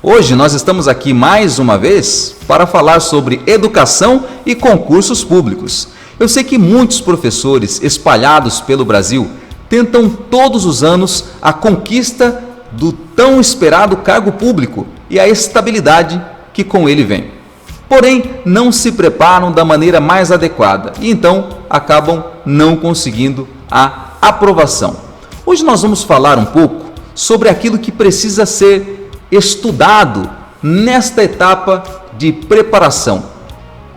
Hoje nós estamos aqui mais uma vez para falar sobre educação e concursos públicos. Eu sei que muitos professores espalhados pelo Brasil tentam todos os anos a conquista do tão esperado cargo público e a estabilidade que com ele vem. Porém, não se preparam da maneira mais adequada e então acabam não conseguindo a aprovação. Hoje nós vamos falar um pouco sobre aquilo que precisa ser estudado nesta etapa de preparação.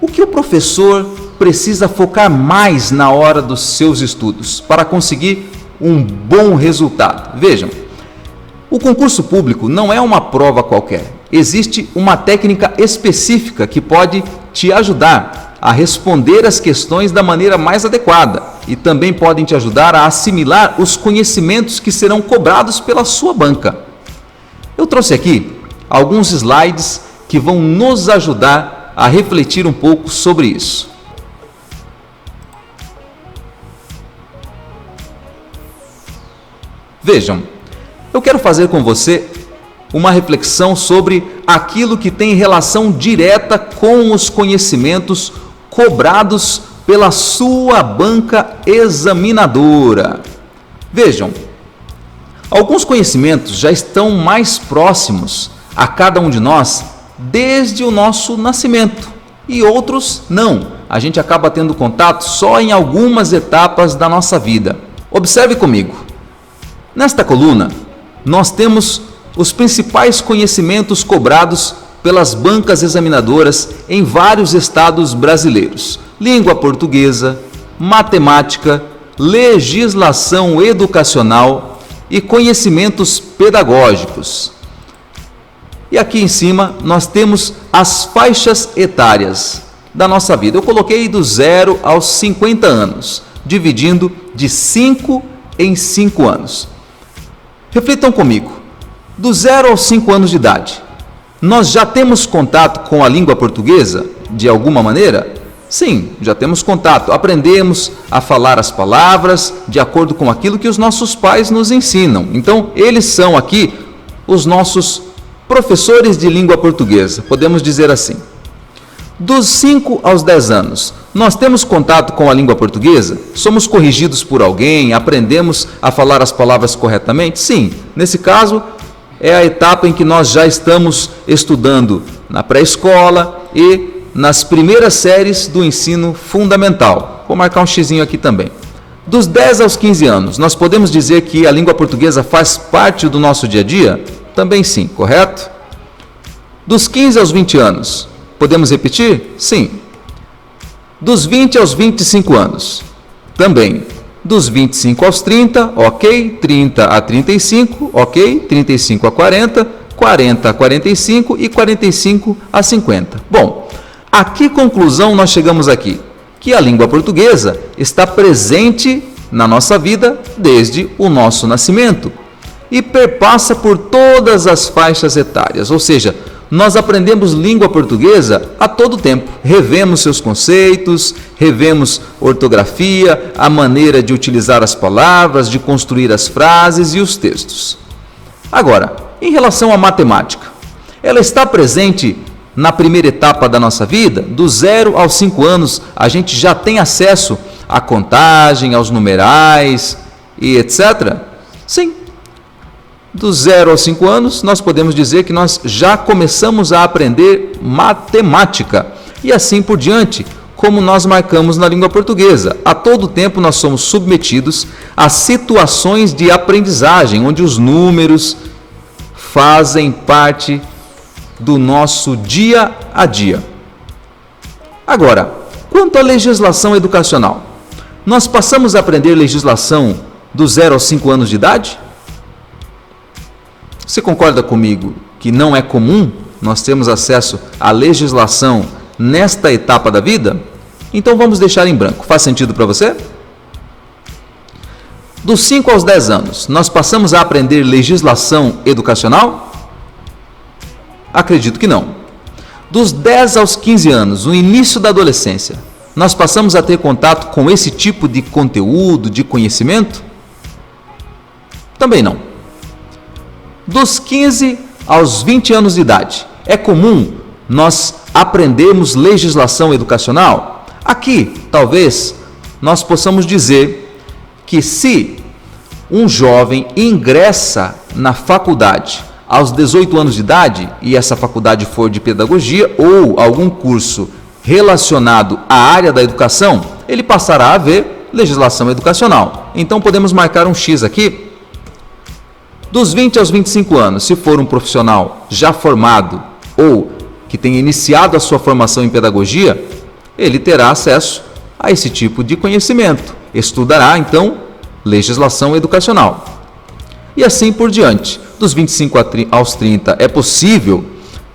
O que o professor precisa focar mais na hora dos seus estudos para conseguir um bom resultado? Vejam, o concurso público não é uma prova qualquer. Existe uma técnica específica que pode te ajudar a responder as questões da maneira mais adequada e também podem te ajudar a assimilar os conhecimentos que serão cobrados pela sua banca. Eu trouxe aqui alguns slides que vão nos ajudar a refletir um pouco sobre isso. Vejam, eu quero fazer com você uma reflexão sobre aquilo que tem relação direta com os conhecimentos cobrados pela sua banca examinadora. Vejam, alguns conhecimentos já estão mais próximos a cada um de nós desde o nosso nascimento e outros não. A gente acaba tendo contato só em algumas etapas da nossa vida. Observe comigo. Nesta coluna, nós temos os principais conhecimentos cobrados pelas bancas examinadoras em vários estados brasileiros: língua portuguesa, matemática, legislação educacional e conhecimentos pedagógicos. E aqui em cima nós temos as faixas etárias da nossa vida. Eu coloquei do 0 aos 50 anos, dividindo de 5 em 5 anos. Reflitam comigo, do 0 aos 5 anos de idade, nós já temos contato com a língua portuguesa de alguma maneira? Sim, já temos contato, aprendemos a falar as palavras de acordo com aquilo que os nossos pais nos ensinam. Então, eles são aqui os nossos professores de língua portuguesa, podemos dizer assim. Dos 5 aos 10 anos, nós temos contato com a língua portuguesa? Somos corrigidos por alguém? Aprendemos a falar as palavras corretamente? Sim, nesse caso é a etapa em que nós já estamos estudando na pré-escola e nas primeiras séries do ensino fundamental. Vou marcar um xizinho aqui também. Dos 10 aos 15 anos, nós podemos dizer que a língua portuguesa faz parte do nosso dia a dia? Também sim, correto? Dos 15 aos 20 anos, podemos repetir? Sim. Dos 20 aos 25 anos, também. Dos 25 aos 30, ok. 30 a 35, ok. 35 a 40, 40 a 45 e 45 a 50. Bom, a que conclusão nós chegamos aqui? Que a língua portuguesa está presente na nossa vida desde o nosso nascimento e perpassa por todas as faixas etárias, ou seja, nós aprendemos língua portuguesa a todo tempo, revemos seus conceitos, revemos ortografia, a maneira de utilizar as palavras, de construir as frases e os textos. Agora, em relação à matemática, ela está presente na primeira etapa da nossa vida? Do 0 aos 5 anos, a gente já tem acesso à contagem, aos numerais e etc? Sim. Do 0 aos 5 anos, nós podemos dizer que nós já começamos a aprender matemática. E assim por diante, como nós marcamos na língua portuguesa. A todo tempo nós somos submetidos a situações de aprendizagem, onde os números fazem parte do nosso dia a dia. Agora, quanto à legislação educacional, nós passamos a aprender legislação do 0 aos 5 anos de idade? Você concorda comigo que não é comum nós termos acesso à legislação nesta etapa da vida? Então vamos deixar em branco. Faz sentido para você? Dos 5 aos 10 anos, nós passamos a aprender legislação educacional? Acredito que não. Dos 10 aos 15 anos, o início da adolescência, nós passamos a ter contato com esse tipo de conteúdo, de conhecimento? Também não. Dos 15 aos 20 anos de idade, é comum nós aprendermos legislação educacional? Aqui, talvez, nós possamos dizer que se um jovem ingressa na faculdade aos 18 anos de idade, e essa faculdade for de pedagogia ou algum curso relacionado à área da educação, ele passará a ver legislação educacional. Então podemos marcar um X aqui. Dos 20 aos 25 anos, se for um profissional já formado ou que tenha iniciado a sua formação em pedagogia, ele terá acesso a esse tipo de conhecimento. Estudará, então, legislação educacional. E assim por diante. Dos 25 aos 30 é possível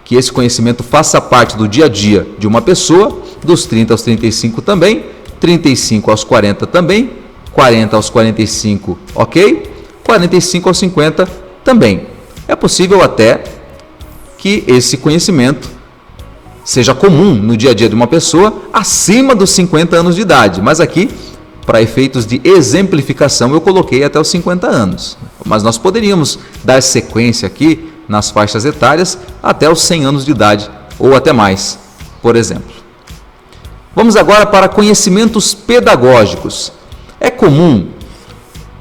que esse conhecimento faça parte do dia a dia de uma pessoa, dos 30 aos 35 também, 35 aos 40 também, 40 aos 45, ok? 45 aos 50 também. É possível até que esse conhecimento seja comum no dia a dia de uma pessoa acima dos 50 anos de idade, mas aqui, para efeitos de exemplificação, eu coloquei até os 50 anos. Mas nós poderíamos dar sequência aqui nas faixas etárias até os 100 anos de idade, ou até mais, por exemplo. Vamos agora para conhecimentos pedagógicos. É comum,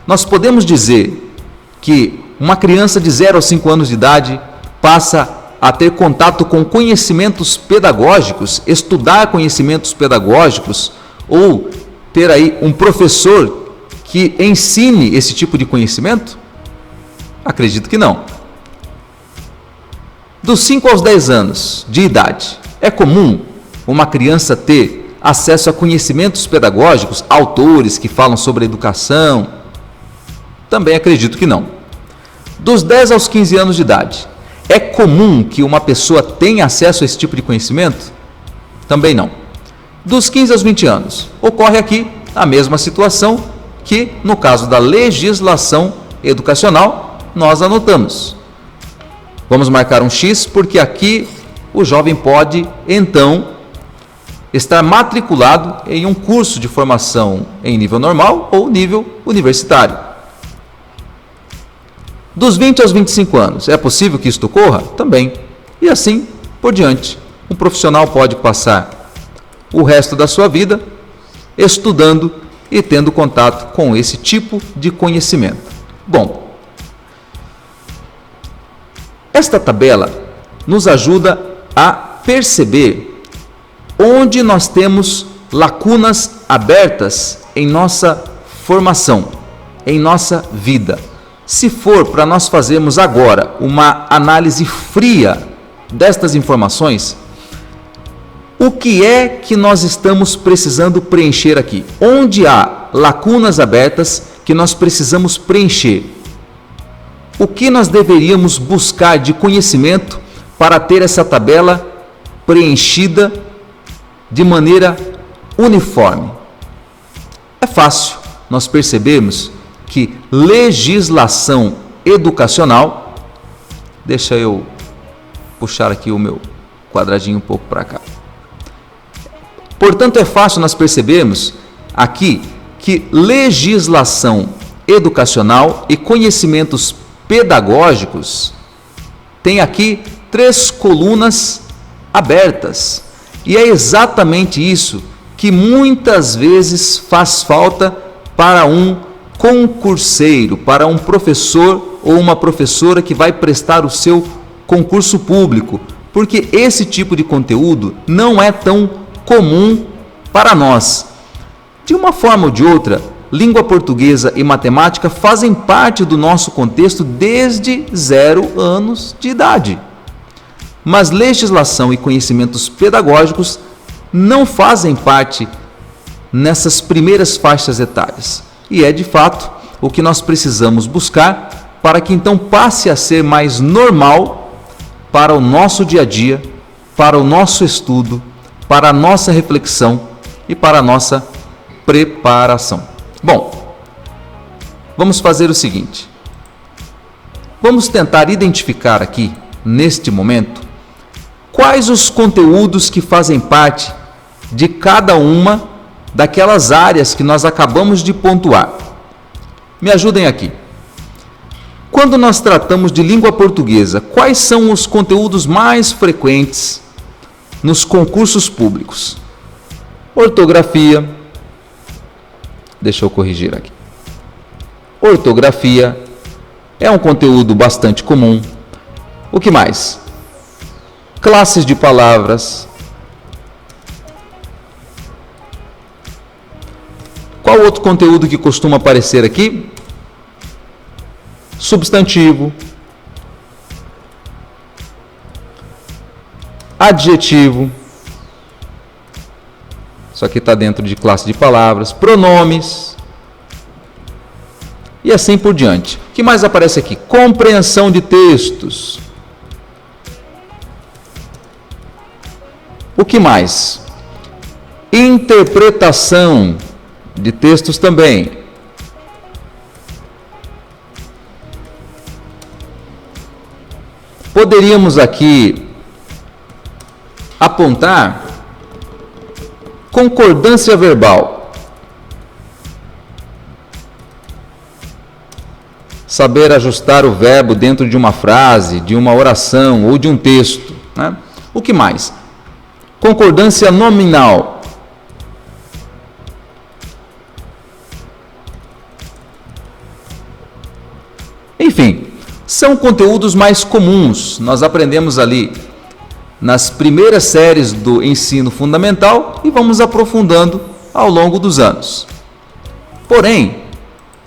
nós podemos dizer que uma criança de 0 a 5 anos de idade passa a ter contato com conhecimentos pedagógicos, estudar conhecimentos pedagógicos, ou ter aí um professor que ensine esse tipo de conhecimento? Acredito que não. Dos 5 aos 10 anos de idade, é comum uma criança ter acesso a conhecimentos pedagógicos, autores que falam sobre educação? Também acredito que não. Dos 10 aos 15 anos de idade, é comum que uma pessoa tenha acesso a esse tipo de conhecimento? Também não. Dos 15 aos 20 anos, ocorre aqui a mesma situação que no caso da legislação educacional nós anotamos. Vamos marcar um X porque aqui o jovem pode, então, estar matriculado em um curso de formação em nível normal ou nível universitário. Dos 20 aos 25 anos, é possível que isto ocorra? Também. E assim por diante. Um profissional pode passar o resto da sua vida estudando e tendo contato com esse tipo de conhecimento. Bom, esta tabela nos ajuda a perceber onde nós temos lacunas abertas em nossa formação, em nossa vida. Se for para nós fazermos agora uma análise fria destas informações, o que é que nós estamos precisando preencher aqui? Onde há lacunas abertas que nós precisamos preencher? O que nós deveríamos buscar de conhecimento para ter essa tabela preenchida de maneira uniforme? É fácil nós percebermos que legislação educacional, deixa eu puxar aqui o meu quadradinho um pouco para cá. Portanto, é fácil nós percebermos aqui que legislação educacional e conhecimentos pedagógicos tem aqui 3 colunas abertas. E é exatamente isso que muitas vezes faz falta para um concurseiro, para um professor ou uma professora que vai prestar o seu concurso público, porque esse tipo de conteúdo não é tão comum para nós. De uma forma ou de outra, língua portuguesa e matemática fazem parte do nosso contexto desde 0 anos de idade. Mas legislação e conhecimentos pedagógicos não fazem parte nessas primeiras faixas etárias. E é de fato o que nós precisamos buscar para que então passe a ser mais normal para o nosso dia a dia, para o nosso estudo, para a nossa reflexão e para a nossa preparação. Bom, vamos fazer o seguinte. Vamos tentar identificar aqui, neste momento, quais os conteúdos que fazem parte de cada uma daquelas áreas que nós acabamos de pontuar. Me ajudem aqui. Quando nós tratamos de língua portuguesa, quais são os conteúdos mais frequentes nos concursos públicos? Ortografia. Deixa eu corrigir aqui. Ortografia é um conteúdo bastante comum. O que mais? Classes de palavras. Qual outro conteúdo que costuma aparecer aqui? Substantivo. Adjetivo. Isso aqui está dentro de classe de palavras. Pronomes. E assim por diante. O que mais aparece aqui? Compreensão de textos. O que mais? Interpretação de textos também. Poderíamos aqui apontar concordância verbal. Saber ajustar o verbo dentro de uma frase, de uma oração ou de um texto, né? O que mais? Concordância nominal. Enfim, são conteúdos mais comuns. Nós aprendemos ali nas primeiras séries do ensino fundamental e vamos aprofundando ao longo dos anos. Porém,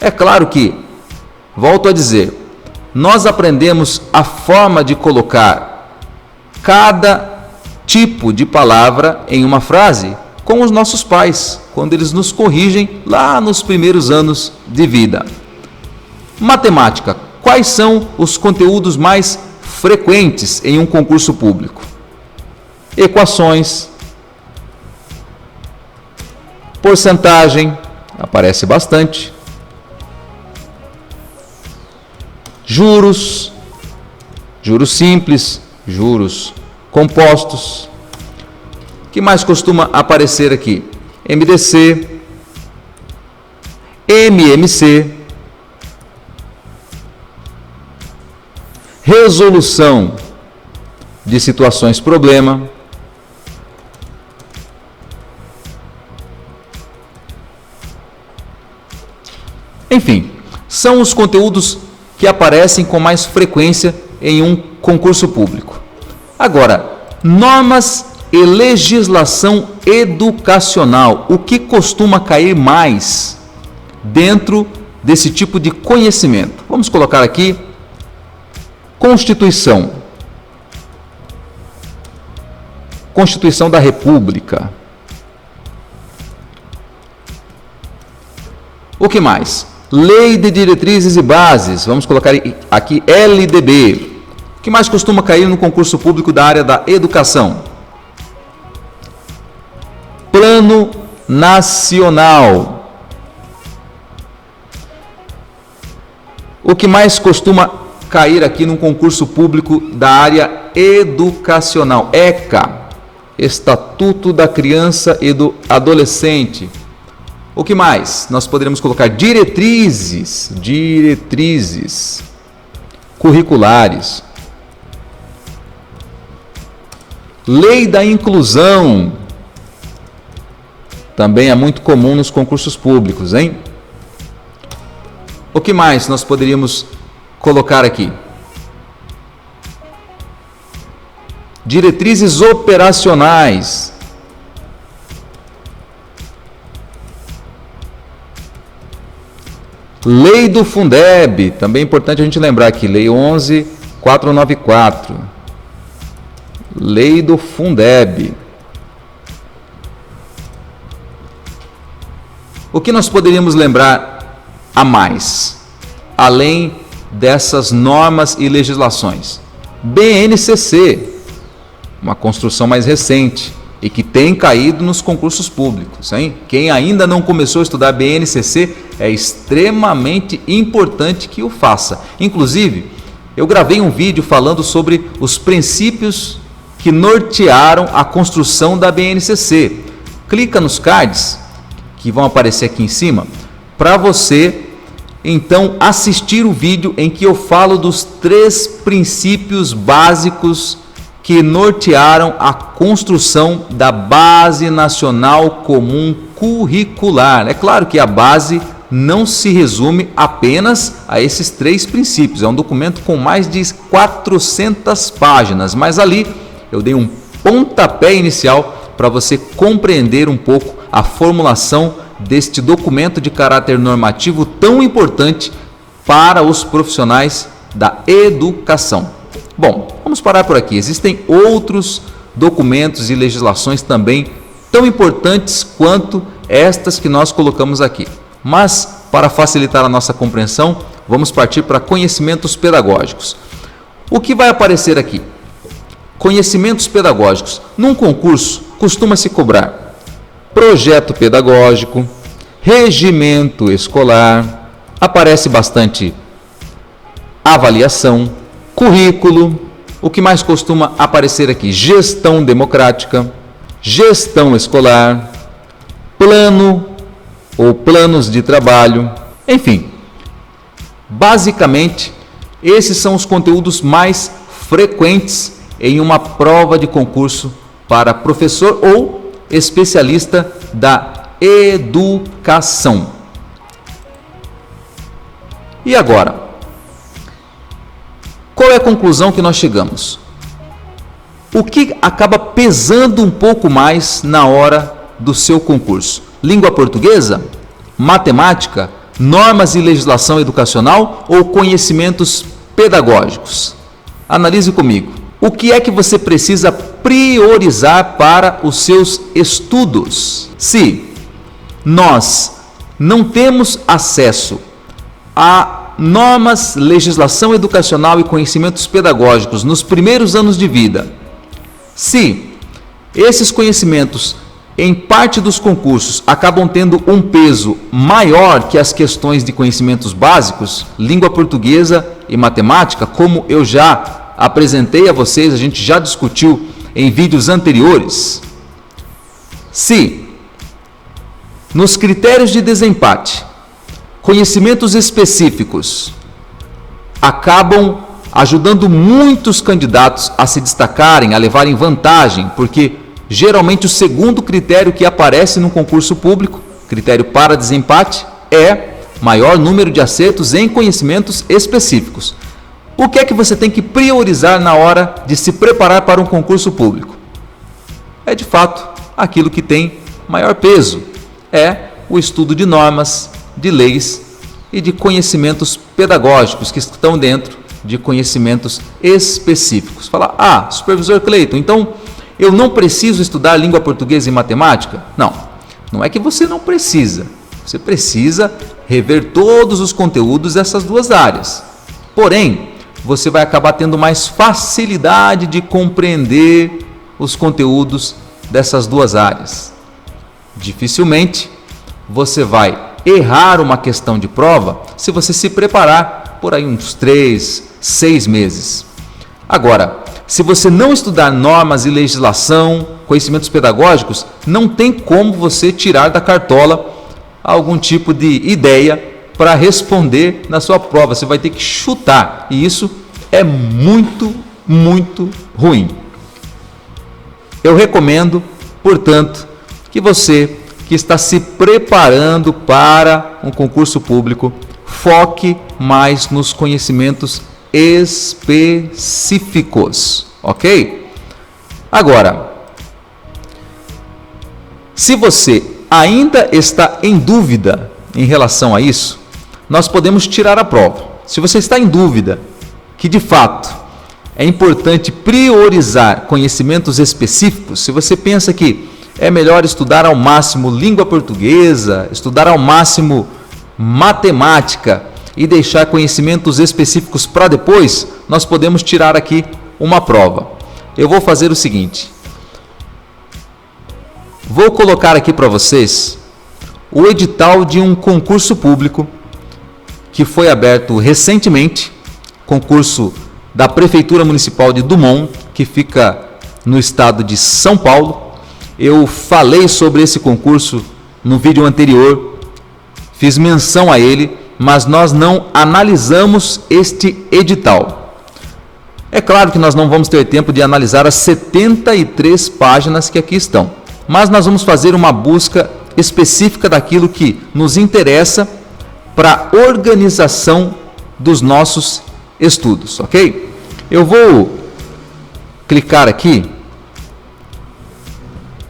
é claro que, volto a dizer, nós aprendemos a forma de colocar cada tipo de palavra em uma frase com os nossos pais, quando eles nos corrigem lá nos primeiros anos de vida. Matemática. Quais são os conteúdos mais frequentes em um concurso público? Equações, porcentagem, aparece bastante, juros, juros simples, juros compostos. O que mais costuma aparecer aqui? MDC, MMC, resolução de situações problema, enfim, são os conteúdos que aparecem com mais frequência em um concurso público. Agora, normas e legislação educacional, o que costuma cair mais dentro desse tipo de conhecimento? Vamos colocar aqui Constituição. Constituição da República. O que mais? Lei de Diretrizes e Bases. Vamos colocar aqui LDB. O que mais costuma cair no concurso público da área da educação? Plano Nacional. O que mais costuma cair aqui no concurso público da área educacional? ECA, Estatuto da Criança e do Adolescente. O que mais? Nós poderíamos colocar diretrizes curriculares. Lei da Inclusão. Também é muito comum nos concursos públicos, hein? O que mais nós poderíamos colocar aqui? Diretrizes operacionais. Lei do Fundeb, também é importante a gente lembrar aqui, Lei 11.494. Lei do Fundeb. O que nós poderíamos lembrar a mais, além dessas normas e legislações? BNCC, uma construção mais recente e que tem caído nos concursos públicos, hein? Quem ainda não começou a estudar BNCC, é extremamente importante que o faça. Inclusive, eu gravei um vídeo falando sobre os princípios que nortearam a construção da BNCC. Clica nos cards que vão aparecer aqui em cima para você então assistir o vídeo em que eu falo dos 3 princípios básicos que nortearam a construção da Base Nacional Comum Curricular. É claro que a base não se resume apenas a esses 3 princípios, é um documento com mais de 400 páginas, mas ali eu dei um pontapé inicial para você compreender um pouco a formulação deste documento de caráter normativo tão importante para os profissionais da educação. Bom, vamos parar por aqui. Existem outros documentos e legislações também tão importantes quanto estas que nós colocamos aqui. Mas, para facilitar a nossa compreensão, vamos partir para conhecimentos pedagógicos. O que vai aparecer aqui? Conhecimentos pedagógicos. Num concurso, costuma-se cobrar projeto pedagógico, regimento escolar, aparece bastante avaliação, currículo. O que mais costuma aparecer aqui? Gestão democrática, gestão escolar, plano ou planos de trabalho, enfim. Basicamente, esses são os conteúdos mais frequentes em uma prova de concurso para professor ou especialista da educação. E agora, qual é a conclusão que nós chegamos? O que acaba pesando um pouco mais na hora do seu concurso? Língua portuguesa? Matemática? Normas e legislação educacional ou conhecimentos pedagógicos? Analise comigo. O que é que você precisa priorizar para os seus estudos? Se nós não temos acesso a normas, legislação educacional e conhecimentos pedagógicos nos primeiros anos de vida, se esses conhecimentos em parte dos concursos acabam tendo um peso maior que as questões de conhecimentos básicos, língua portuguesa e matemática, como eu já apresentei a vocês, a gente já discutiu em vídeos anteriores. Se nos critérios de desempate, conhecimentos específicos acabam ajudando muitos candidatos a se destacarem, a levarem vantagem, porque geralmente o segundo critério que aparece no concurso público, critério para desempate, é maior número de acertos em conhecimentos específicos. O que é que você tem que priorizar na hora de se preparar para um concurso público? É de fato aquilo que tem maior peso, é o estudo de normas, de leis e de conhecimentos pedagógicos que estão dentro de conhecimentos específicos. Fala, supervisor Cleiton, então eu não preciso estudar língua portuguesa e matemática? Não, não é que você não precisa, você precisa rever todos os conteúdos dessas duas áreas. Porém, você vai acabar tendo mais facilidade de compreender os conteúdos dessas duas áreas. Dificilmente você vai errar uma questão de prova se você se preparar por aí uns 3, 6 meses. Agora, se você não estudar normas e legislação, conhecimentos pedagógicos, não tem como você tirar da cartola algum tipo de ideia para responder na sua prova. Você vai ter que chutar e isso é muito, muito ruim. Eu recomendo, portanto, que você que está se preparando para um concurso público foque mais nos conhecimentos específicos, ok? Agora, se você ainda está em dúvida em relação a isso, nós podemos tirar a prova. Se você está em dúvida que de fato é importante priorizar conhecimentos específicos, se você pensa que é melhor estudar ao máximo língua portuguesa, estudar ao máximo matemática e deixar conhecimentos específicos para depois, nós podemos tirar aqui uma prova. Eu vou fazer o seguinte, vou colocar aqui para vocês o edital de um concurso público que foi aberto recentemente, concurso da Prefeitura Municipal de Dumont, que fica no estado de São Paulo. Eu falei sobre esse concurso no vídeo anterior, fiz menção a ele mas nós não analisamos este edital. É claro que nós não vamos ter tempo de analisar as 73 páginas que aqui estão, mas nós vamos fazer uma busca específica daquilo que nos interessa para a organização dos nossos estudos, ok? Eu vou clicar aqui,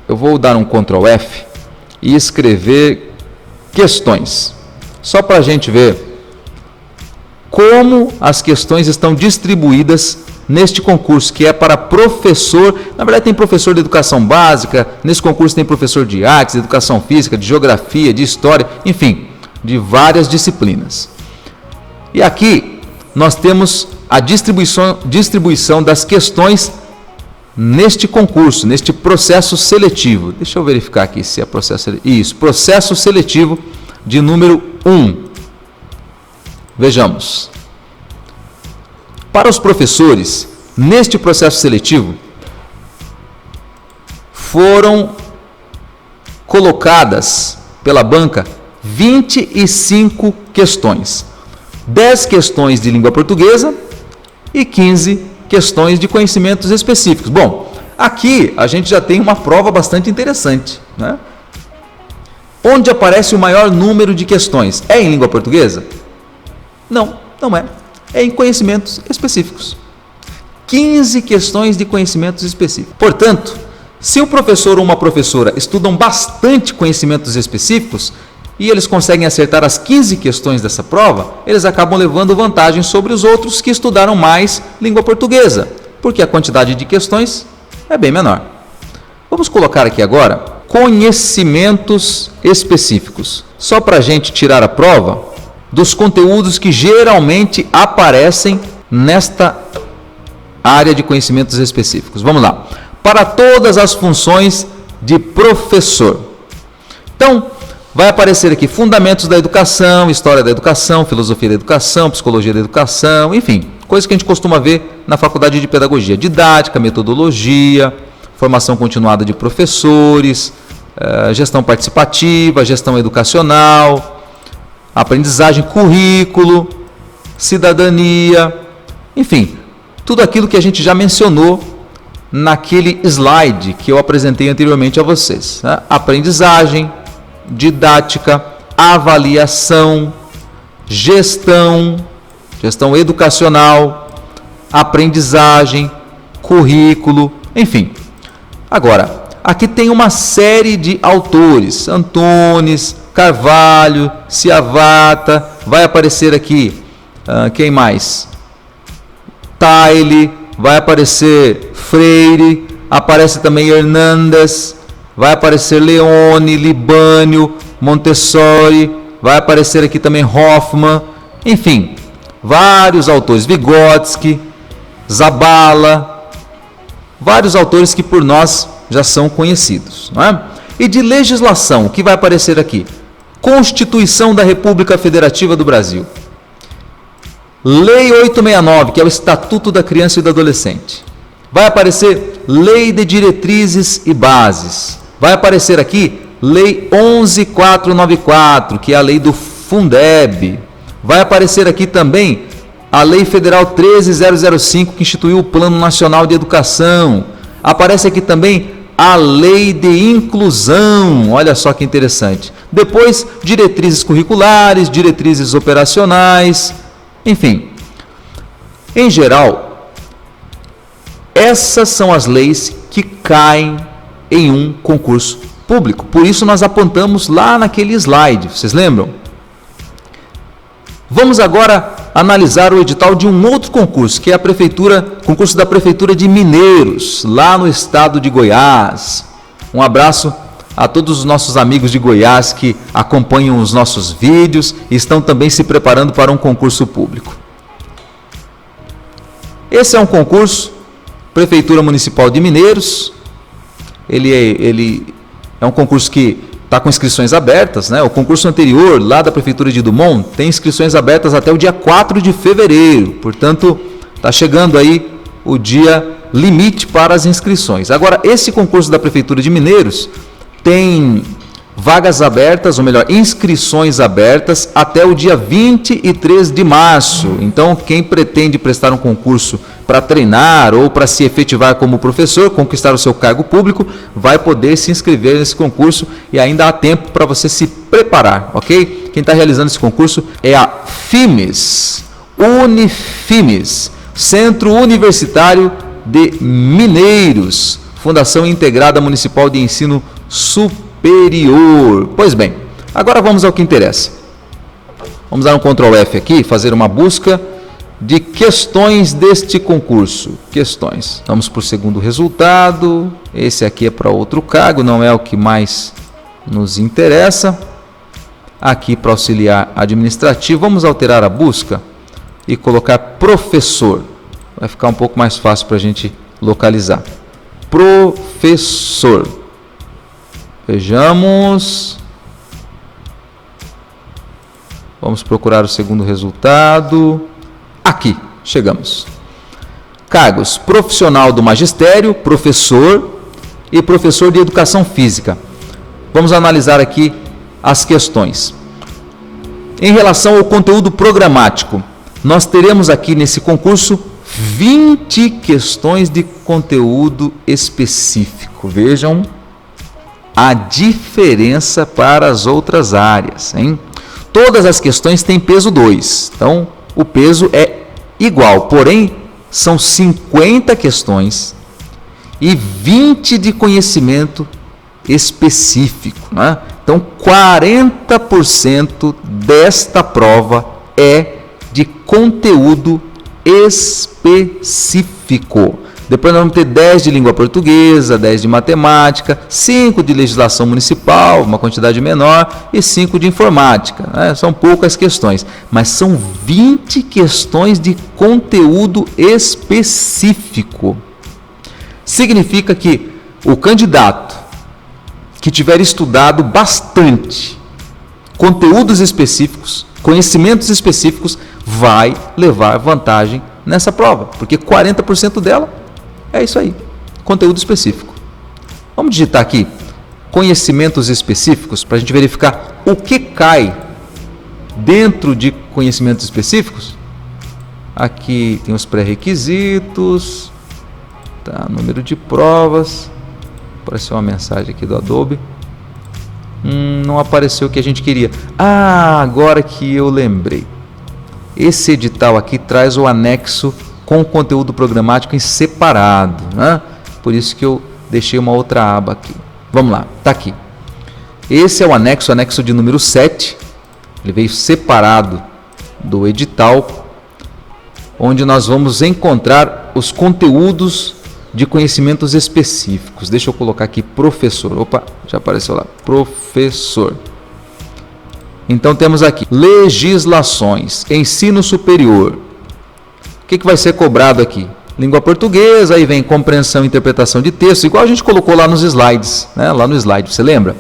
eu vou dar um Ctrl F e escrever questões, só para a gente ver como as questões estão distribuídas neste concurso, que é para professor. Na verdade tem professor de educação básica, nesse concurso tem professor de artes, de educação física, de geografia, de história, enfim, de várias disciplinas. E aqui nós temos a distribuição das questões neste concurso, neste processo seletivo. Deixa eu verificar aqui se é processo seletivo. Isso, processo seletivo de número 1. Vejamos. Para os professores, neste processo seletivo, foram colocadas pela banca 25 questões. 10 questões de língua portuguesa e 15 questões de conhecimentos específicos. Bom, aqui a gente já tem uma prova bastante interessante, né? Onde aparece o maior número de questões? É em língua portuguesa? Não, não é. É em conhecimentos específicos. 15 questões de conhecimentos específicos. Portanto, se o professor ou uma professora estudam bastante conhecimentos específicos e eles conseguem acertar as 15 questões dessa prova, eles acabam levando vantagem sobre os outros que estudaram mais língua portuguesa, porque a quantidade de questões é bem menor. Vamos colocar aqui agora conhecimentos específicos, só para a gente tirar a prova dos conteúdos que geralmente aparecem nesta área de conhecimentos específicos. Vamos lá. Para todas as funções de professor. Então, vai aparecer aqui fundamentos da educação, história da educação, filosofia da educação, psicologia da educação, enfim, coisas que a gente costuma ver na faculdade de pedagogia. Didática, metodologia, formação continuada de professores, gestão participativa, gestão educacional, aprendizagem, currículo, cidadania, enfim, tudo aquilo que a gente já mencionou naquele slide que eu apresentei anteriormente a vocês, né? Aprendizagem, didática, avaliação, gestão educacional, aprendizagem, currículo, enfim. Agora, aqui tem uma série de autores, Antunes, Carvalho, Ciavata, vai aparecer aqui, quem mais? Taile, vai aparecer Freire, aparece também Hernandes, vai aparecer Leone, Libânio, Montessori, vai aparecer aqui também Hoffman, enfim, vários autores, Vygotsky, Zabala, vários autores que por nós já são conhecidos, não é? E de legislação, o que vai aparecer aqui? Constituição da República Federativa do Brasil. Lei 869, que é o Estatuto da Criança e do Adolescente. Vai aparecer Lei de Diretrizes e Bases. Vai aparecer aqui Lei 11.494, que é a lei do Fundeb. Vai aparecer aqui também a Lei Federal 13.005, que instituiu o Plano Nacional de Educação. Aparece aqui também a Lei de Inclusão, olha só que interessante. Depois, diretrizes curriculares, diretrizes operacionais, enfim. Em geral, essas são as leis que caem em um concurso público. Por isso nós apontamos lá naquele slide, vocês lembram? Vamos agora analisar o edital de um outro concurso, que é concurso da Prefeitura de Mineiros, lá no estado de Goiás. Um abraço a todos os nossos amigos de Goiás que acompanham os nossos vídeos e estão também se preparando para um concurso público. Esse é um concurso, Prefeitura Municipal de Mineiros. Ele é um concurso que está com inscrições abertas, né? O concurso anterior, lá da Prefeitura de Dumont, tem inscrições abertas até o dia 4 de fevereiro. Portanto, está chegando aí o dia limite para as inscrições. Agora, esse concurso da Prefeitura de Mineiros tem Vagas abertas, ou melhor, inscrições abertas até o dia 23 de março. Então, quem pretende prestar um concurso para treinar ou para se efetivar como professor, conquistar o seu cargo público, vai poder se inscrever nesse concurso e ainda há tempo para você se preparar, ok? Quem está realizando esse concurso é a FIMES, Unifimes, Centro Universitário de Mineiros, Fundação Integrada Municipal de Ensino Superior. Pois bem, agora vamos ao que interessa. Vamos dar um Ctrl F aqui, fazer uma busca de questões deste concurso. Questões. Vamos para o segundo resultado. Esse aqui é para outro cargo, não é o que mais nos interessa. Aqui para auxiliar administrativo, vamos alterar a busca e colocar professor. Vai ficar um pouco mais fácil para a gente localizar. Professor. Vejamos. Vamos procurar o segundo resultado. Aqui, chegamos. Cargos: profissional do magistério, professor e professor de educação física. Vamos analisar aqui as questões. Em relação ao conteúdo programático, nós teremos aqui nesse concurso 20 questões de conteúdo específico. Vejam a diferença para as outras áreas, hein? Todas as questões têm peso 2, então o peso é igual, porém são 50 questões e 20 de conhecimento específico, né? Então 40% desta prova é de conteúdo específico. Depois nós vamos ter 10 de língua portuguesa, 10 de matemática, 5 de legislação municipal, uma quantidade menor, e 5 de informática, né? São poucas questões, mas são 20 questões de conteúdo específico. Significa que o candidato que tiver estudado bastante conteúdos específicos, conhecimentos específicos, vai levar vantagem nessa prova, porque 40% dela é isso aí, conteúdo específico. Vamos digitar aqui conhecimentos específicos para a gente verificar o que cai dentro de conhecimentos específicos. Aqui tem os pré-requisitos, tá, número de provas. Apareceu uma mensagem aqui do Adobe. Não apareceu o que a gente queria. Agora que eu lembrei. Esse edital aqui traz o anexo com o conteúdo programático em separado, né? Por isso que eu deixei uma outra aba aqui. Vamos lá, está aqui. Esse é o anexo de número 7. Ele veio separado do edital, onde nós vamos encontrar os conteúdos de conhecimentos específicos. Deixa eu colocar aqui professor. Opa, já apareceu lá. Professor. Então temos aqui legislações, ensino superior. O que vai ser cobrado aqui? Língua portuguesa, aí vem compreensão e interpretação de texto, igual a gente colocou lá nos slides, né? Lá no slide, você lembra?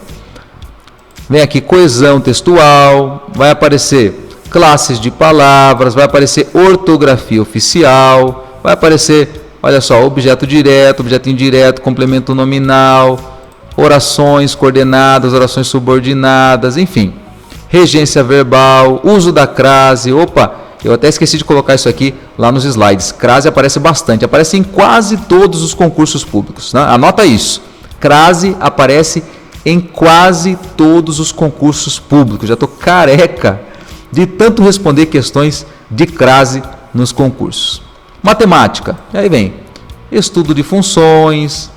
Vem aqui coesão textual, vai aparecer classes de palavras, vai aparecer ortografia oficial, vai aparecer, olha só, objeto direto, objeto indireto, complemento nominal, orações coordenadas, orações subordinadas, enfim. Regência verbal, uso da crase. Opa, eu até esqueci de colocar isso aqui lá nos slides. Crase aparece bastante, aparece em quase todos os concursos públicos, né? Anota isso. Crase aparece em quase todos os concursos públicos. Já estou careca de tanto responder questões de crase nos concursos. Matemática, e aí vem estudo de funções,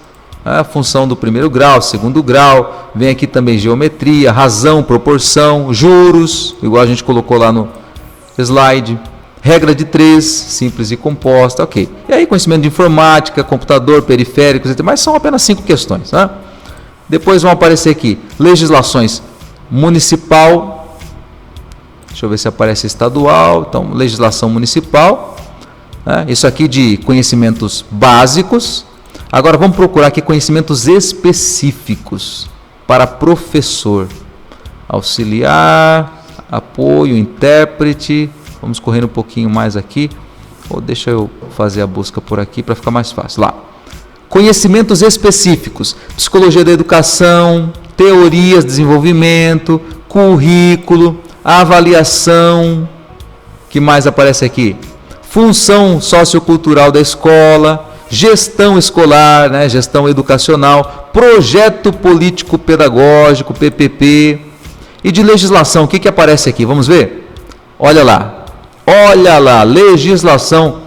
a função do primeiro grau, segundo grau, vem aqui também geometria, razão, proporção, juros, igual a gente colocou lá no slide, regra de 3, simples e composta, ok. E aí conhecimento de informática, computador, periféricos, mas são apenas 5 questões, né? Depois vão aparecer aqui legislações municipal, deixa eu ver se aparece estadual, então legislação municipal, né? Isso aqui de conhecimentos básicos. Agora vamos procurar aqui conhecimentos específicos para professor, auxiliar, apoio, intérprete. Vamos correr um pouquinho mais aqui, ou deixa eu fazer a busca por aqui para ficar mais fácil. Lá, conhecimentos específicos, psicologia da educação, teorias de desenvolvimento, currículo, avaliação, que mais aparece aqui? Função sociocultural da escola, gestão escolar, né? Gestão educacional, projeto político-pedagógico, PPP, e de legislação, o que aparece aqui? Vamos ver? Olha lá, legislação,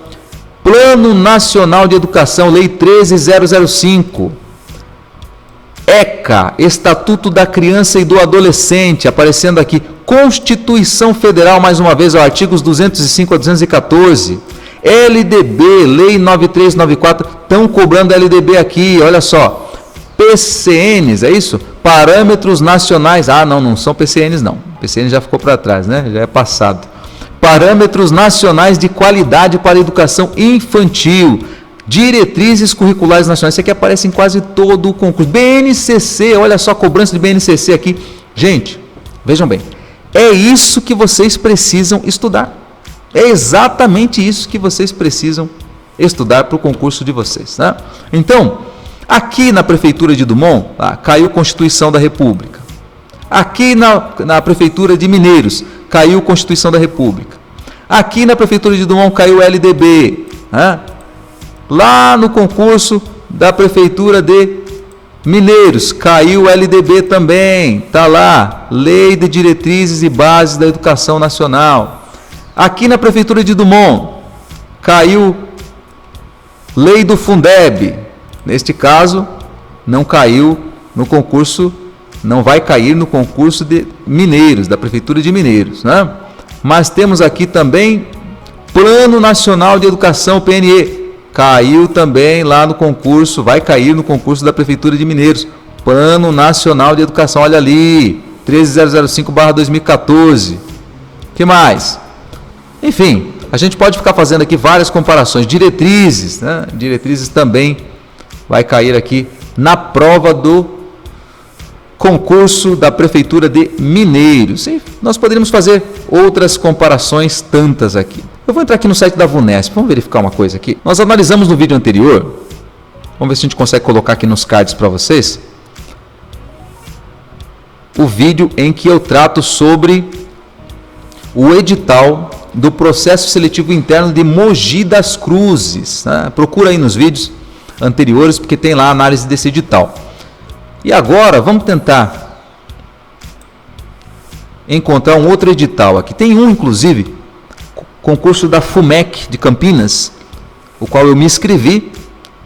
Plano Nacional de Educação, Lei 13.005, ECA, Estatuto da Criança e do Adolescente, aparecendo aqui, Constituição Federal, mais uma vez, artigos 205 a 214, LDB, Lei 9394, estão cobrando LDB aqui, olha só, PCNs, é isso? Parâmetros Nacionais, não são PCNs não, PCN já ficou para trás, né? Já é passado. Parâmetros Nacionais de Qualidade para a Educação Infantil, Diretrizes Curriculares Nacionais, isso aqui aparece em quase todo o concurso. BNCC, olha só a cobrança de BNCC aqui. Gente, vejam bem, é isso que vocês precisam estudar. É exatamente isso que vocês precisam estudar para o concurso de vocês, né? Então, aqui na Prefeitura de Dumont, caiu a Constituição da República. Aqui na Prefeitura de Mineiros, caiu a Constituição da República. Aqui na Prefeitura de Dumont, caiu o LDB. Né? Lá no concurso da Prefeitura de Mineiros, caiu o LDB também. Está lá, Lei de Diretrizes e Bases da Educação Nacional. Aqui na Prefeitura de Dumont, caiu Lei do Fundeb. Neste caso, não caiu no concurso, não vai cair no concurso de Mineiros, da Prefeitura de Mineiros, né? Mas temos aqui também Plano Nacional de Educação, PNE, caiu também lá no concurso, vai cair no concurso da Prefeitura de Mineiros, Plano Nacional de Educação, olha ali, 13005/2014, que mais? Enfim, a gente pode ficar fazendo aqui várias comparações, diretrizes, né? Diretrizes também vai cair aqui na prova do concurso da Prefeitura de Mineiros. E nós poderíamos fazer outras comparações tantas aqui. Eu vou entrar aqui no site da VUNESP, vamos verificar uma coisa aqui. Nós analisamos no vídeo anterior, vamos ver se a gente consegue colocar aqui nos cards para vocês, o vídeo em que eu trato sobre o edital do processo seletivo interno de Mogi das Cruzes, né? Procura aí nos vídeos anteriores, porque tem lá a análise desse edital. E agora vamos tentar encontrar um outro edital aqui. Tem um, inclusive, concurso da FUMEC de Campinas, o qual eu me inscrevi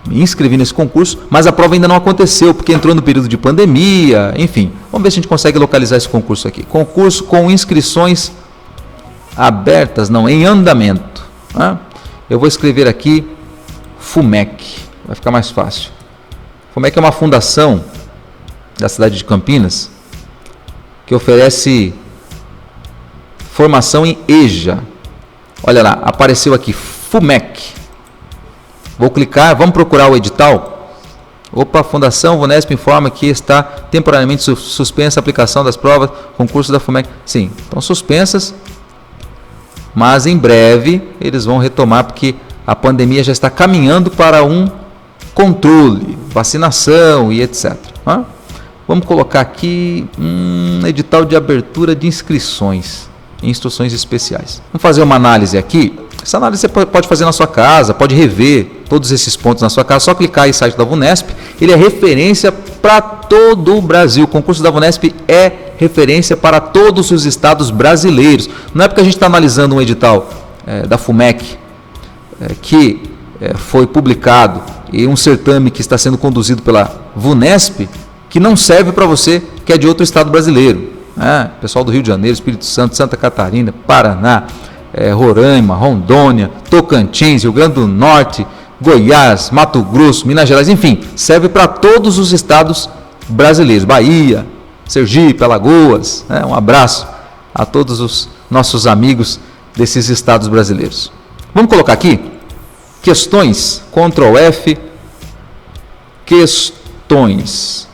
nesse concurso, mas a prova ainda não aconteceu, porque entrou no período de pandemia, enfim. Vamos ver se a gente consegue localizar esse concurso aqui. Concurso com inscrições abertas, não, em andamento. Né? Eu vou escrever aqui FUMEC, vai ficar mais fácil. FUMEC é uma fundação da cidade de Campinas que oferece formação em EJA. Olha lá, apareceu aqui FUMEC. Vou clicar, vamos procurar o edital. Opa, Fundação VUNESP informa que está temporariamente suspensa a aplicação das provas, concurso da FUMEC. Sim, estão suspensas, mas em breve eles vão retomar, porque a pandemia já está caminhando para um controle, vacinação e etc. Vamos colocar aqui edital de abertura de inscrições e instruções especiais. Vamos fazer uma análise aqui. Essa análise você pode fazer na sua casa, pode rever todos esses pontos na sua casa, só clicar aí no site da VUNESP. Ele é referência para todo o Brasil. O concurso da VUNESP é referência para todos os estados brasileiros. Não é porque a gente está analisando um edital da FUMEC que foi publicado e um certame que está sendo conduzido pela VUNESP, que não serve para você que é de outro estado brasileiro. Pessoal do Rio de Janeiro, Espírito Santo, Santa Catarina, Paraná, Roraima, Rondônia, Tocantins, Rio Grande do Norte, Goiás, Mato Grosso, Minas Gerais, enfim, serve para todos os estados brasileiros, Bahia, Sergipe, Alagoas. Um abraço a todos os nossos amigos desses estados brasileiros. Vamos colocar aqui questões, Ctrl F, questões.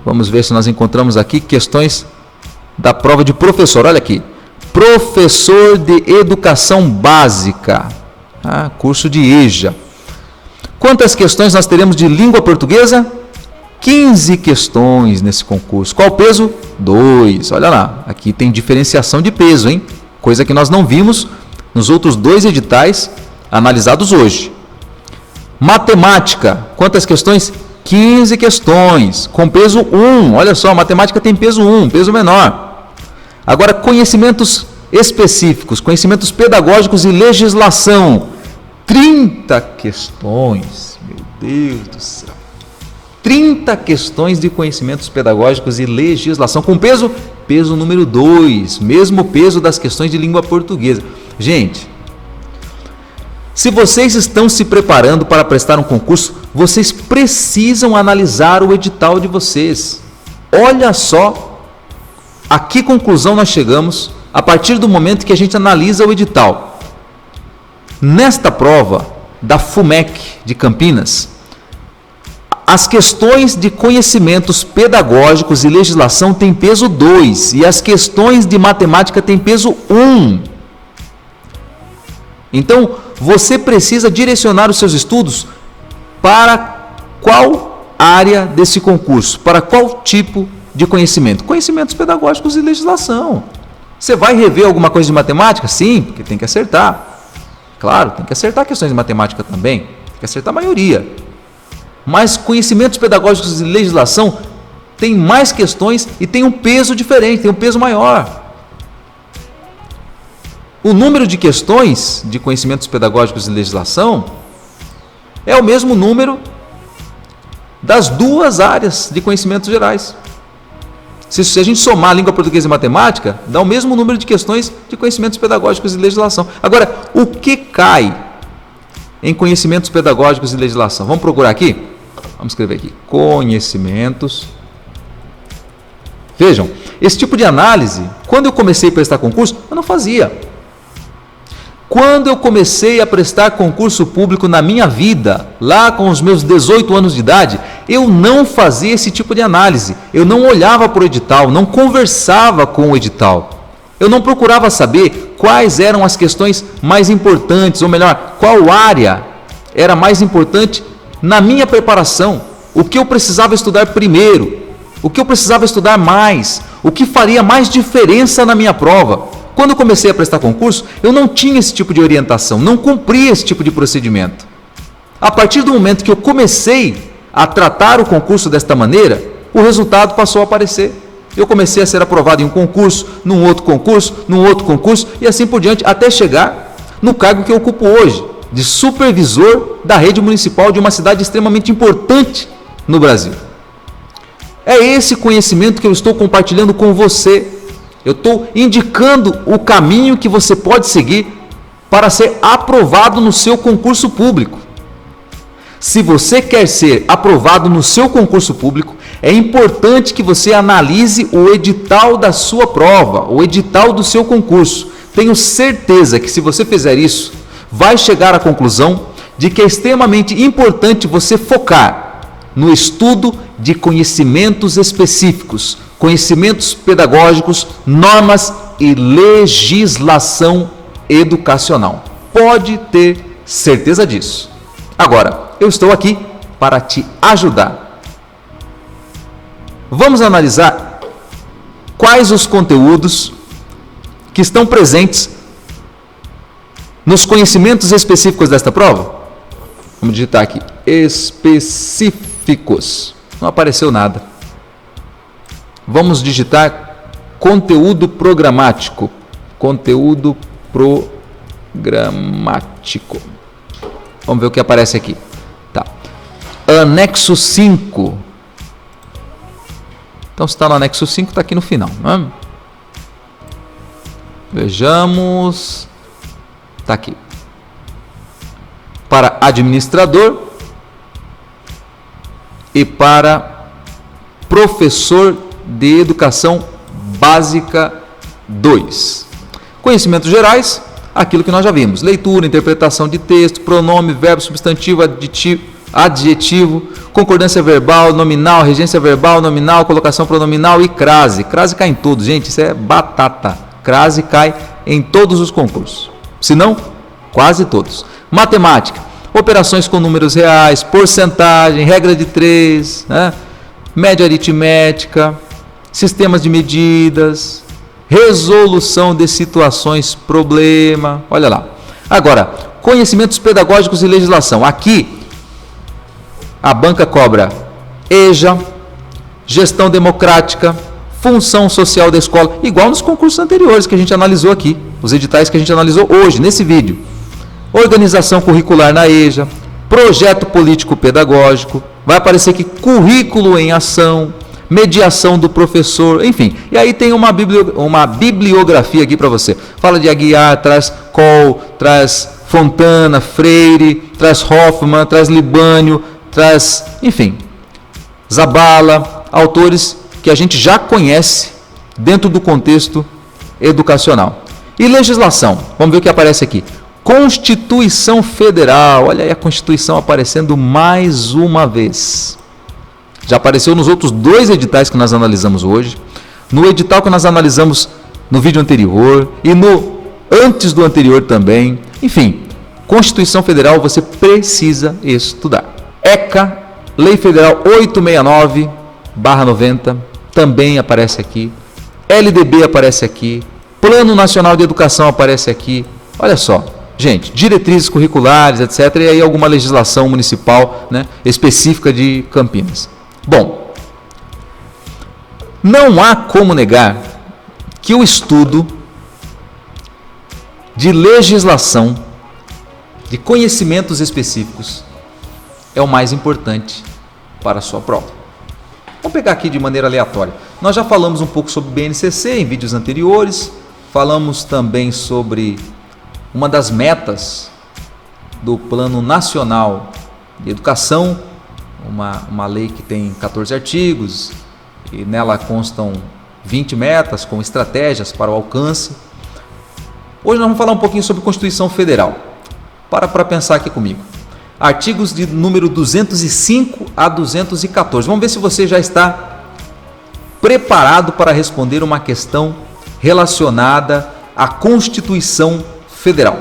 Vamos ver se nós encontramos aqui questões da prova de professor. Olha aqui, professor de educação básica, curso de EJA. Quantas questões nós teremos de língua portuguesa? 15 questões nesse concurso. Qual o peso? 2. Olha lá, aqui tem diferenciação de peso, hein? Coisa que nós não vimos nos outros 2 editais analisados hoje. Matemática, quantas questões? 15 questões, com peso 1. Olha só, matemática tem peso 1, peso menor. Agora, conhecimentos específicos, conhecimentos pedagógicos e legislação. 30 questões, meu Deus do céu. 30 questões de conhecimentos pedagógicos e legislação, com peso? Peso número 2, mesmo peso das questões de língua portuguesa. Gente, se vocês estão se preparando para prestar um concurso, vocês precisam analisar o edital de vocês. Olha só a que conclusão nós chegamos a partir do momento que a gente analisa o edital. Nesta prova da FUMEC de Campinas, as questões de conhecimentos pedagógicos e legislação têm peso 2 e as questões de matemática têm peso 1. Então, você precisa direcionar os seus estudos para qual área desse concurso, para qual tipo de conhecimento? Conhecimentos pedagógicos e legislação. Você vai rever alguma coisa de matemática? Sim, porque tem que acertar. Claro, tem que acertar questões de matemática também, tem que acertar a maioria. Mas conhecimentos pedagógicos e legislação tem mais questões e tem um peso diferente, tem um peso maior. O número de questões de conhecimentos pedagógicos e legislação é o mesmo número das 2 áreas de conhecimentos gerais. Se a gente somar língua portuguesa e matemática, dá o mesmo número de questões de conhecimentos pedagógicos e legislação. Agora, o que cai em conhecimentos pedagógicos e legislação? Vamos procurar aqui? Vamos escrever aqui, conhecimentos. Vejam, esse tipo de análise, quando eu comecei a prestar concurso, eu não fazia. Quando eu comecei a prestar concurso público na minha vida, lá com os meus 18 anos de idade, eu não fazia esse tipo de análise. Eu não olhava para o edital, não conversava com o edital. Eu não procurava saber quais eram as questões mais importantes, ou melhor, qual área era mais importante na minha preparação. O que eu precisava estudar primeiro, o que eu precisava estudar mais, o que faria mais diferença na minha prova. Quando eu comecei a prestar concurso, eu não tinha esse tipo de orientação, não cumpria esse tipo de procedimento. A partir do momento que eu comecei a tratar o concurso desta maneira, o resultado passou a aparecer. Eu comecei a ser aprovado em um concurso, num outro concurso e assim por diante, até chegar no cargo que eu ocupo hoje, de supervisor da rede municipal de uma cidade extremamente importante no Brasil. É esse conhecimento que eu estou compartilhando com você. Eu estou indicando o caminho que você pode seguir para ser aprovado no seu concurso público. Se você quer ser aprovado no seu concurso público, é importante que você analise o edital da sua prova, o edital do seu concurso. Tenho certeza que se você fizer isso, vai chegar à conclusão de que é extremamente importante você focar no estudo de conhecimentos específicos, conhecimentos pedagógicos, normas e legislação educacional. Pode ter certeza disso. Agora, eu estou aqui para te ajudar. Vamos analisar quais os conteúdos que estão presentes nos conhecimentos específicos desta prova. Vamos digitar aqui, específicos. Não apareceu nada. Vamos digitar conteúdo programático. Conteúdo programático. Vamos ver o que aparece aqui. Tá. Anexo 5. Então, se está no anexo 5, está aqui no final. Né? Vejamos. Está aqui. Para administrador e para professor de educação básica 2. Conhecimentos gerais, aquilo que nós já vimos. Leitura, interpretação de texto, pronome, verbo, substantivo, adjetivo, concordância verbal, nominal, regência verbal, nominal, colocação pronominal e crase. Crase cai em todos, gente, isso é batata. Crase cai em todos os concursos. Se não, quase todos. Matemática, operações com números reais, porcentagem, regra de 3, né? média aritmética, sistemas de medidas, resolução de situações problema. Olha lá. Agora, conhecimentos pedagógicos e legislação. Aqui, a banca cobra EJA, gestão democrática, função social da escola, igual nos concursos anteriores que a gente analisou aqui, os editais que a gente analisou hoje, nesse vídeo. Organização curricular na EJA, projeto político-pedagógico, vai aparecer aqui currículo em ação, mediação do professor, enfim. E aí tem uma bibliografia aqui para você. Fala de Aguiar, traz Kohl, traz Fontana, Freire, traz Hoffmann, traz Libânio, traz, enfim, Zabala, autores que a gente já conhece dentro do contexto educacional. E legislação, vamos ver o que aparece aqui. Constituição Federal, olha aí a Constituição aparecendo mais uma vez. Já apareceu nos outros 2 editais que nós analisamos hoje, no edital que nós analisamos no vídeo anterior e no antes do anterior também. Enfim, Constituição Federal você precisa estudar. ECA, Lei Federal 869/90, também aparece aqui. LDB aparece aqui. Plano Nacional de Educação aparece aqui. Olha só, gente, diretrizes curriculares, etc. E aí alguma legislação municipal, né, específica de Campinas. Bom, não há como negar que o estudo de legislação, de conhecimentos específicos, é o mais importante para a sua prova. Vamos pegar aqui de maneira aleatória. Nós já falamos um pouco sobre BNCC em vídeos anteriores, falamos também sobre uma das metas do Plano Nacional de Educação, uma lei que tem 14 artigos e nela constam 20 metas com estratégias para o alcance. Hoje nós vamos falar um pouquinho sobre Constituição Federal. Para pensar aqui comigo. Artigos de número 205 a 214. Vamos ver se você já está preparado para responder uma questão relacionada à Constituição Federal.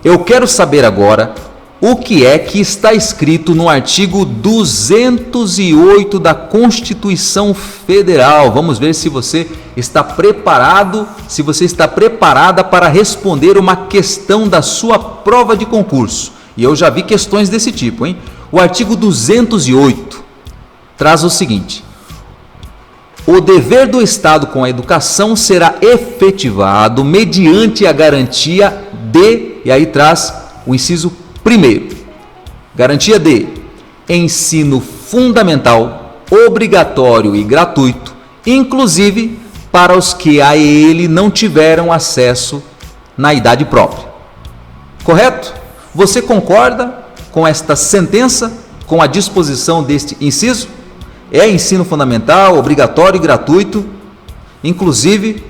Eu quero saber agora o que é que está escrito no artigo 208 da Constituição Federal. Vamos ver se você está preparado, se você está preparada para responder uma questão da sua prova de concurso. E eu já vi questões desse tipo, hein? O artigo 208 traz o seguinte: o dever do Estado com a educação será efetivado mediante a garantia de, e aí traz o inciso primeiro, garantia de ensino fundamental, obrigatório e gratuito, inclusive para os que a ele não tiveram acesso na idade própria. Correto? Você concorda com esta sentença, com a disposição deste inciso? É ensino fundamental, obrigatório e gratuito, inclusive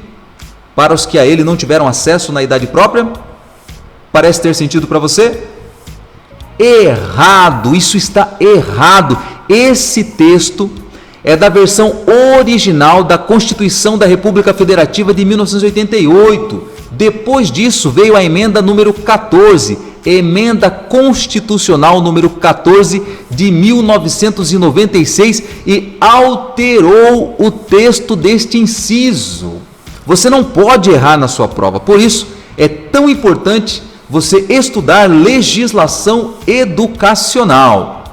para os que a ele não tiveram acesso na idade própria? Parece ter sentido para você? Errado, isso está errado. Esse texto é da versão original da Constituição da República Federativa de 1988. Depois disso veio a emenda número 14, emenda constitucional número 14 de 1996 e alterou o texto deste inciso. Você não pode errar na sua prova, por isso é tão importante você estudar legislação educacional.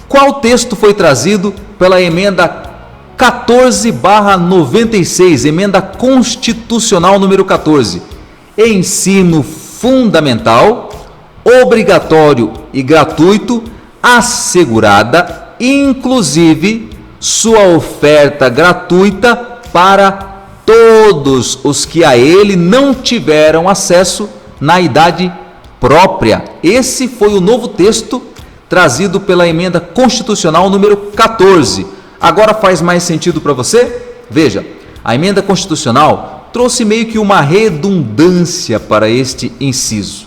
Qual texto foi trazido pela emenda 14/96, emenda constitucional número 14? Ensino fundamental, obrigatório e gratuito, assegurada, inclusive sua oferta gratuita para todos os que a ele não tiveram acesso na idade própria. Esse foi o novo texto trazido pela emenda constitucional número 14. Agora faz mais sentido para você? Veja, a emenda constitucional trouxe meio que uma redundância para este inciso.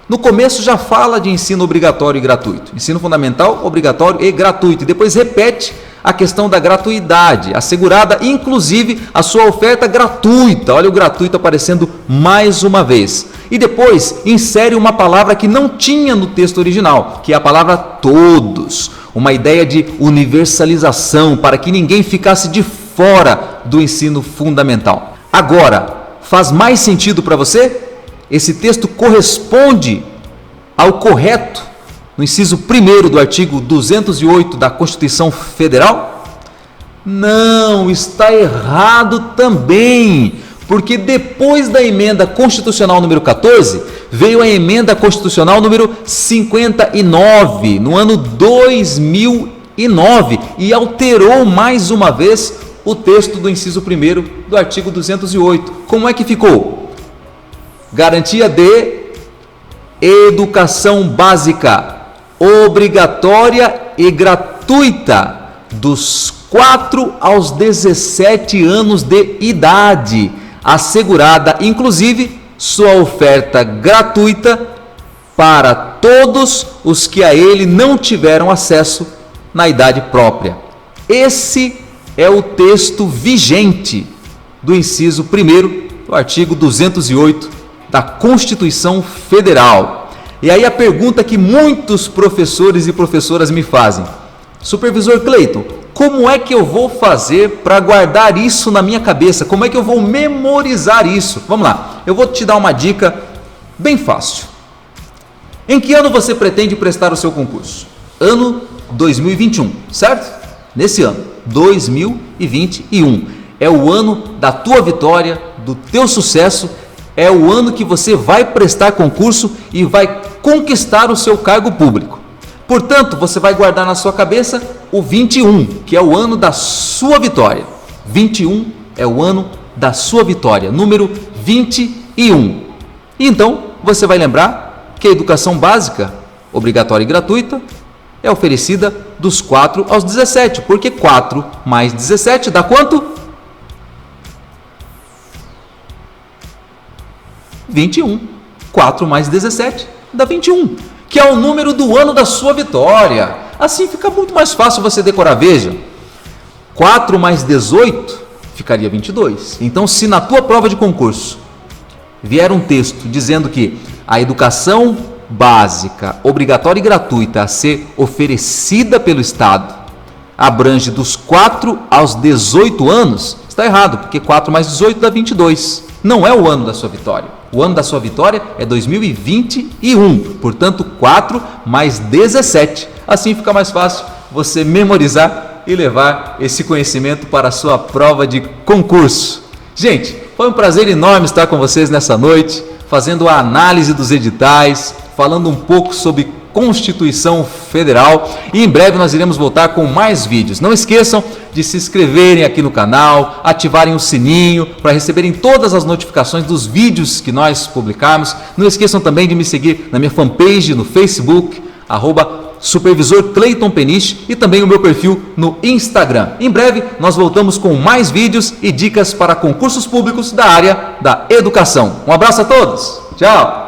No começo já fala de ensino obrigatório e gratuito, ensino fundamental, obrigatório e gratuito, e depois repete a questão da gratuidade, assegurada inclusive a sua oferta gratuita. Olha o gratuito aparecendo mais uma vez. E depois insere uma palavra que não tinha no texto original, que é a palavra todos. Uma ideia de universalização para que ninguém ficasse de fora do ensino fundamental. Agora, faz mais sentido para você? Esse texto corresponde ao correto no inciso 1º do artigo 208 da Constituição Federal? Não, está errado também, porque depois da emenda constitucional número 14, veio a emenda constitucional número 59, no ano 2009, e alterou mais uma vez o texto do inciso 1º do artigo 208. Como é que ficou? Garantia de educação básica, obrigatória e gratuita, dos 4 aos 17 anos de idade, assegurada inclusive sua oferta gratuita para todos os que a ele não tiveram acesso na idade própria. Esse é o texto vigente do inciso 1º do artigo 208 da Constituição Federal. E aí a pergunta que muitos professores e professoras me fazem: Supervisor Cleiton, como é que eu vou fazer para guardar isso na minha cabeça? Como é que eu vou memorizar isso? Vamos lá, eu vou te dar uma dica bem fácil. Em que ano você pretende prestar o seu concurso? Ano 2021, certo? Nesse ano, 2021. É o ano da tua vitória, do teu sucesso, é o ano que você vai prestar concurso e vai conquistar o seu cargo público. Portanto, você vai guardar na sua cabeça o 21, que é o ano da sua vitória. 21 é o ano da sua vitória, número 21. E então, você vai lembrar que a educação básica, obrigatória e gratuita, é oferecida dos 4 aos 17, porque 4 mais 17 dá quanto? 21. 4 mais 17 dá 21, que é o número do ano da sua vitória. Assim fica muito mais fácil você decorar. Veja, 4 mais 18 ficaria 22. Então, se na tua prova de concurso vier um texto dizendo que a educação básica, obrigatória e gratuita a ser oferecida pelo Estado abrange dos 4 aos 18 anos, está errado, porque 4 mais 18 dá 22. Não é o ano da sua vitória. O ano da sua vitória é 2021, portanto 4 mais 17. Assim fica mais fácil você memorizar e levar esse conhecimento para a sua prova de concurso. Gente, foi um prazer enorme estar com vocês nessa noite, fazendo a análise dos editais, falando um pouco sobre Constituição Federal, e em breve nós iremos voltar com mais vídeos. Não esqueçam de se inscreverem aqui no canal, ativarem o sininho para receberem todas as notificações dos vídeos que nós publicarmos. Não esqueçam também de me seguir na minha fanpage no Facebook, @Supervisor Cleiton Peniche, e também o meu perfil no Instagram. Em breve nós voltamos com mais vídeos e dicas para concursos públicos da área da educação. Um abraço a todos, tchau!